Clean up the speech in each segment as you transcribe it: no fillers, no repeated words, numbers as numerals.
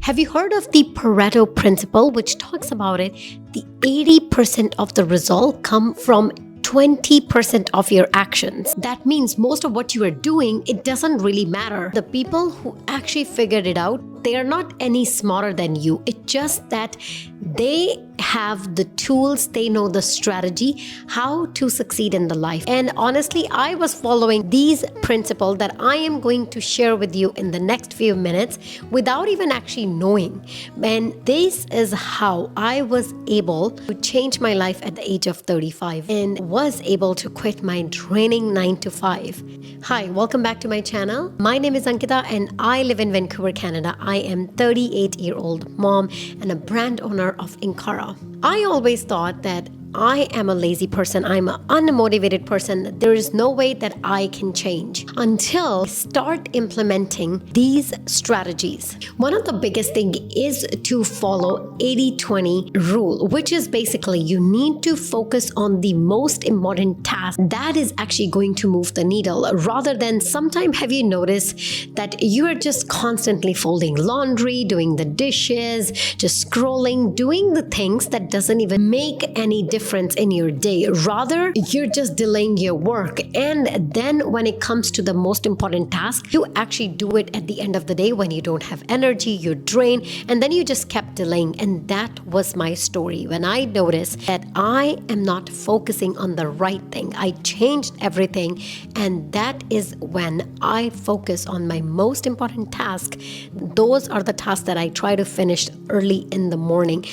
Have you heard of the Pareto principle, which talks about it? The 80% of the result come from 20% of your actions. That means most of what you are doing, it doesn't really matter. The people who actually figured it out, they are not any smarter than you. It's just that they have the tools, they know the strategy, how to succeed in the life. And honestly, I was following these principles that I am going to share with you in the next few minutes without even actually knowing. And this is how I was able to change my life at the age of 35 and was able to quit my draining 9 to 5. Hi, welcome back to my channel. My name is Ankita and I live in Vancouver, Canada. I am 38-year-old mom and a brand owner of Ankita. I always thought that I am a lazy person. I'm an unmotivated person. There is no way that I can change until I start implementing these strategies. One of the biggest thing is to follow 80-20 rule, which is basically you need to focus on the most important task that is actually going to move the needle rather than sometimes have you noticed that you are just constantly folding laundry, doing the dishes, just scrolling, doing the things that doesn't even make any difference in your day. Rather, you're just delaying your work. And then when it comes to the most important task, you actually do it at the end of the day when you don't have energy, you're drained, and then you just kept delaying. And that was my story. When I noticed that I am not focusing on the right thing, I changed everything. And that is when I focus on my most important task. Those are the tasks that I try to finish early in the morning.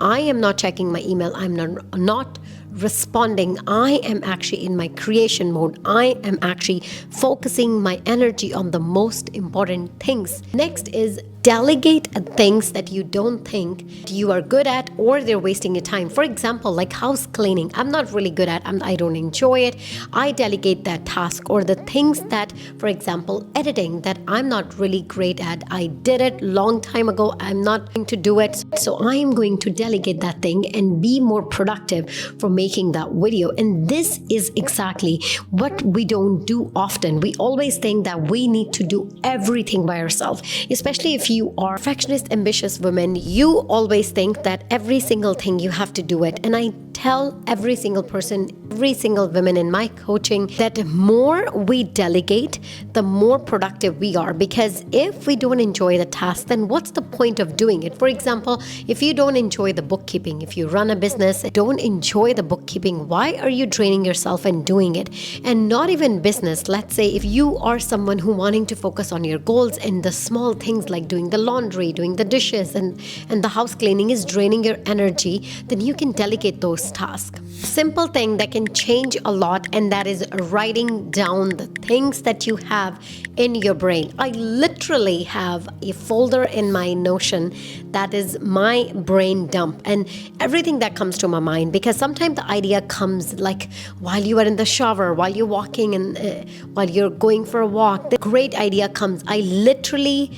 I am not checking my email. I'm not responding. I am actually in my creation mode. I am actually focusing my energy on the most important things. Next is delegate things that you don't think you are good at or they're wasting your time. For example, like house cleaning. I'm not really good at. I don't enjoy it. I delegate that task. Or the things that, for example, editing that I'm not really great at. I did it long time ago. I'm not going to do it. So I am going to delegate that thing and be more productive for making that video. And this is exactly what we don't do often. We always think that we need to do everything by ourselves, especially if you are perfectionist, ambitious women. You always think that every single thing you have to do it. And I tell every single person, every single woman in my coaching that the more we delegate, the more productive we are. Because if we don't enjoy the task, then what's the point of doing it? For example, if you don't enjoy the bookkeeping, if you run a business, don't enjoy the bookkeeping, why are you draining yourself and doing it? And not even business. Let's say if you are someone who wanting to focus on your goals and the small things like doing the laundry, doing the dishes and the house cleaning is draining your energy, then you can delegate those tasks. Simple thing that can change a lot, and that is writing down the things that you have in your brain. I literally have a folder in my Notion that is my brain dump and everything that comes to my mind, because sometimes the idea comes like while you are in the shower, while you're walking and while you're going for a walk, the great idea comes. I literally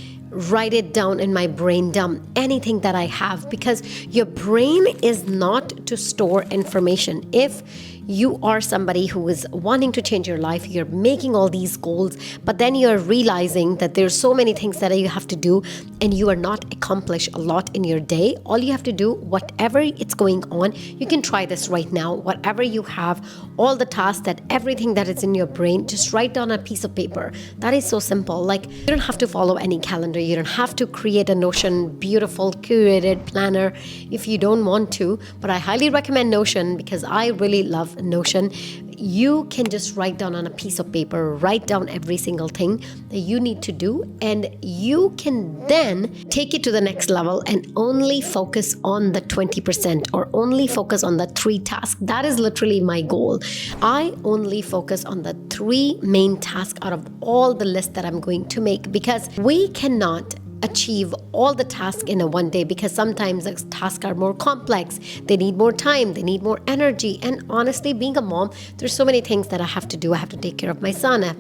write it down in my brain dump, anything that I have, because your brain is not to store information. If you are somebody who is wanting to change your life, you're making all these goals, but then you're realizing that there's so many things that you have to do and you are not accomplish a lot in your day. All you have to do, whatever it's going on, you can try this right now. Whatever you have, all the tasks, that everything that is in your brain, just write down a piece of paper. That is so simple. Like, you don't have to follow any calendar. You don't have to create a Notion beautiful curated planner if you don't want to, but I highly recommend Notion because I really love Notion. You can just write down on a piece of paper, write down every single thing that you need to do, and you can then take it to the next level and only focus on the 20% or only focus on the 3 tasks. That is literally my goal. I only focus on the 3 main tasks out of all the list that I'm going to make, because we cannot achieve all the tasks in a one day, because sometimes the tasks are more complex. They need more time, they need more energy. And honestly, being a mom, there's so many things that I have to do. I have to take care of my son, I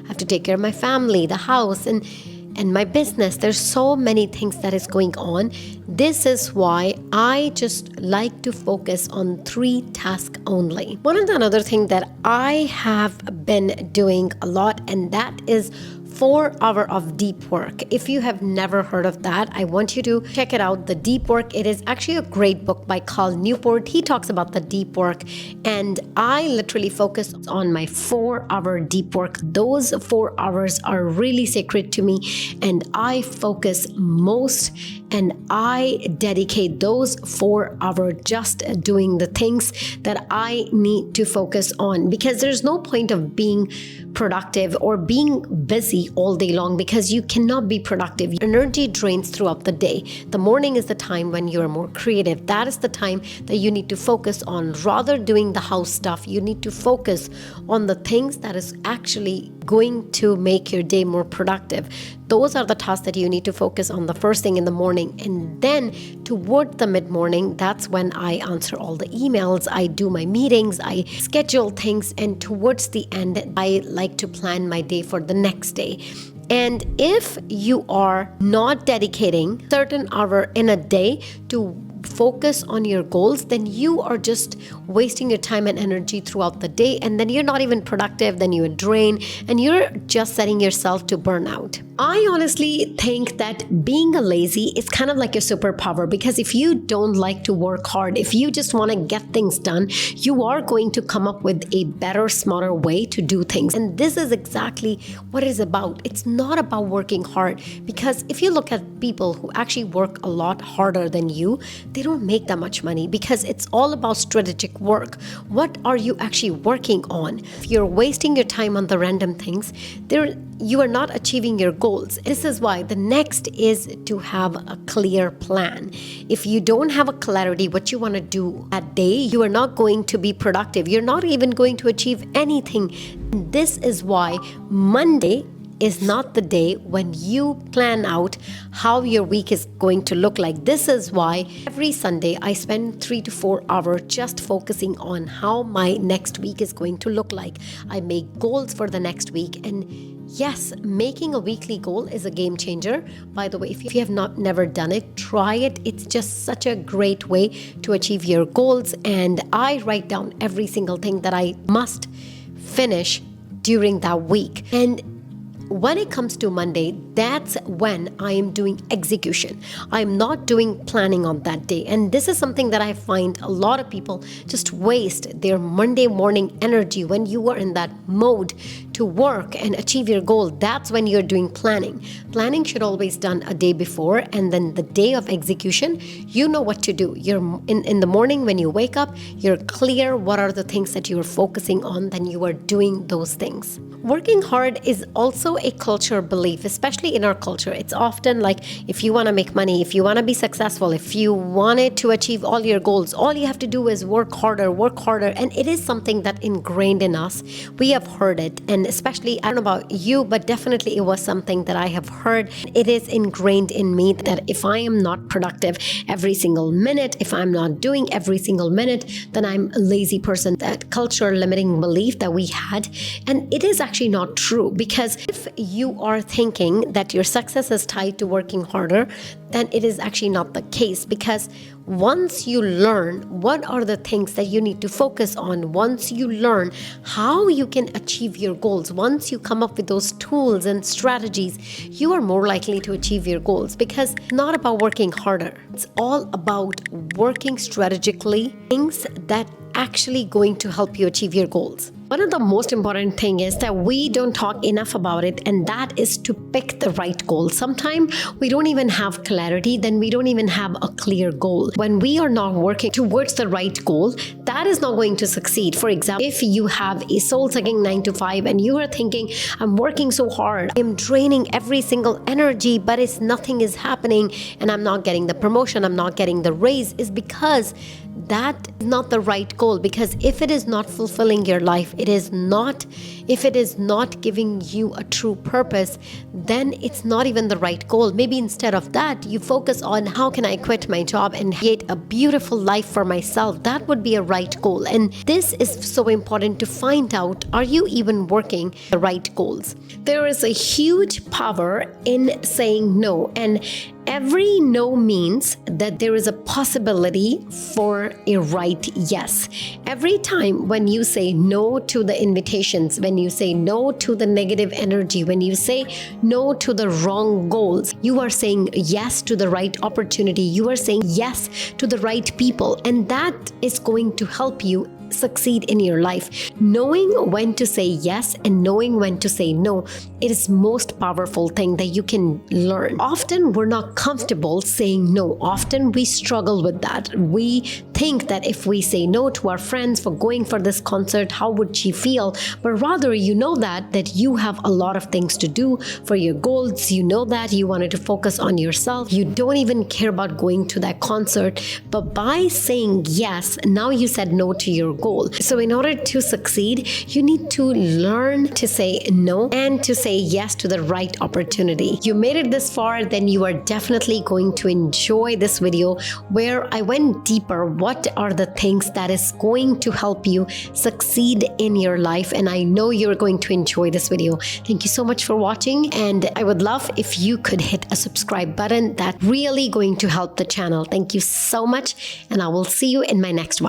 have to take care of my family, the house, and my business. There's so many things that is going on. This is why I just like to focus on 3 tasks only. One of the another thing that I have been doing a lot, and that is 4 Hour of Deep Work. If you have never heard of that, I want you to check it out. The Deep Work, it is actually a great book by Carl Newport. He talks about the deep work, and I literally focus on my 4-hour deep work. Those 4 hours are really sacred to me, and I focus most and I dedicate those 4 hours just doing the things that I need to focus on, because there's no point of being productive or being busy all day long, because you cannot be productive. Energy drains throughout the day. The morning is the time when you're more creative. That is the time that you need to focus on. Rather doing the house stuff, you need to focus on the things that is actually going to make your day more productive. Those are the tasks that you need to focus on the first thing in the morning. And then toward the mid-morning, that's when I answer all the emails, I do my meetings, I schedule things, and towards the end, I like to plan my day for the next day. And if you are not dedicating certain hour in a day to focus on your goals, then you are just wasting your time and energy throughout the day, and then you're not even productive, then you drain, and you're just setting yourself to burn out. I honestly think that being a lazy is kind of like your superpower, because if you don't like to work hard, if you just want to get things done, you are going to come up with a better, smarter way to do things. And this is exactly what it is about. It's not about working hard, because if you look at people who actually work a lot harder than you, they don't make that much money, because it's all about strategic work. What are you actually working on? If you're wasting your time on the random things, you are not achieving your goals. This is why the next is to have a clear plan. If you don't have a clarity what you want to do that day, you are not going to be productive. You're not even going to achieve anything. This is why Monday is not the day when you plan out how your week is going to look like. This is why every Sunday I spend 3 to 4 hours just focusing on how my next week is going to look like. I make goals for the next week, and yes, making a weekly goal is a game changer. By the way, if you have never done it, try it. It's just such a great way to achieve your goals, and I write down every single thing that I must finish during that week. And when it comes to Monday, that's when I am doing execution. I'm not doing planning on that day. And this is something that I find a lot of people just waste their Monday morning energy. When you are in that mode to work and achieve your goal, that's when you're doing planning. Planning should always done a day before, and then the day of execution, you know what to do. You're in the morning when you wake up, you're clear what are the things that you're focusing on, then you are doing those things. Working hard is also a culture belief, especially in our culture. It's often like, if you want to make money, if you want to be successful, if you wanted to achieve all your goals, all you have to do is work harder. And it is something that ingrained in us. We have heard it, and especially, I don't know about you, but definitely it was something that I have heard. It is ingrained in me that if I am not productive every single minute, if I'm not doing every single minute, then I'm a lazy person. That culture limiting belief that we had, and it is actually not true, because if you are thinking that your success is tied to working harder, then it is actually not the case. Because once you learn what are the things that you need to focus on, once you learn how you can achieve your goals, once you come up with those tools and strategies, you are more likely to achieve your goals. Because it's not about working harder, it's all about working strategically, things that actually going to help you achieve your goals. One of the most important thing is that we don't talk enough about it, and that is to pick the right goal. Sometimes we don't even have clarity, then we don't even have a clear goal. When we are not working towards the right goal, that is not going to succeed. For example, if you have a soul-sucking 9 to 5 and you are thinking, I'm working so hard, I'm draining every single energy, but nothing is happening, and I'm not getting the promotion, I'm not getting the raise, is because that is not the right goal. Because if it is not fulfilling your life, if it is not giving you a true purpose, then it's not even the right goal. Maybe instead of that, you focus on how can I quit my job and create a beautiful life for myself. That would be a right goal. And this is so important to find out, are you even working the right goals? There is a huge power in saying no. And every no means that there is a possibility for a right yes. Every time when you say no to the invitations, when you say no to the negative energy, when you say no to the wrong goals, you are saying yes to the right opportunity. You are saying yes to the right people. And that is going to help you succeed in your life. Knowing when to say yes and knowing when to say no, it is most powerful thing that you can learn. Often we're not comfortable saying no. Often we struggle with that. We think that if we say no to our friends for going for this concert, how would she feel? But rather, you know that you have a lot of things to do for your goals. You know that you wanted to focus on yourself. You don't even care about going to that concert. But by saying yes, now you said no to your goal. So in order to succeed, you need to learn to say no and to say yes to the right opportunity. You made it this far, then you are definitely going to enjoy this video where I went deeper. What are the things that is going to help you succeed in your life? And I know you're going to enjoy this video. Thank you so much for watching. And I would love if you could hit a subscribe button. That's really going to help the channel. Thank you so much. And I will see you in my next one.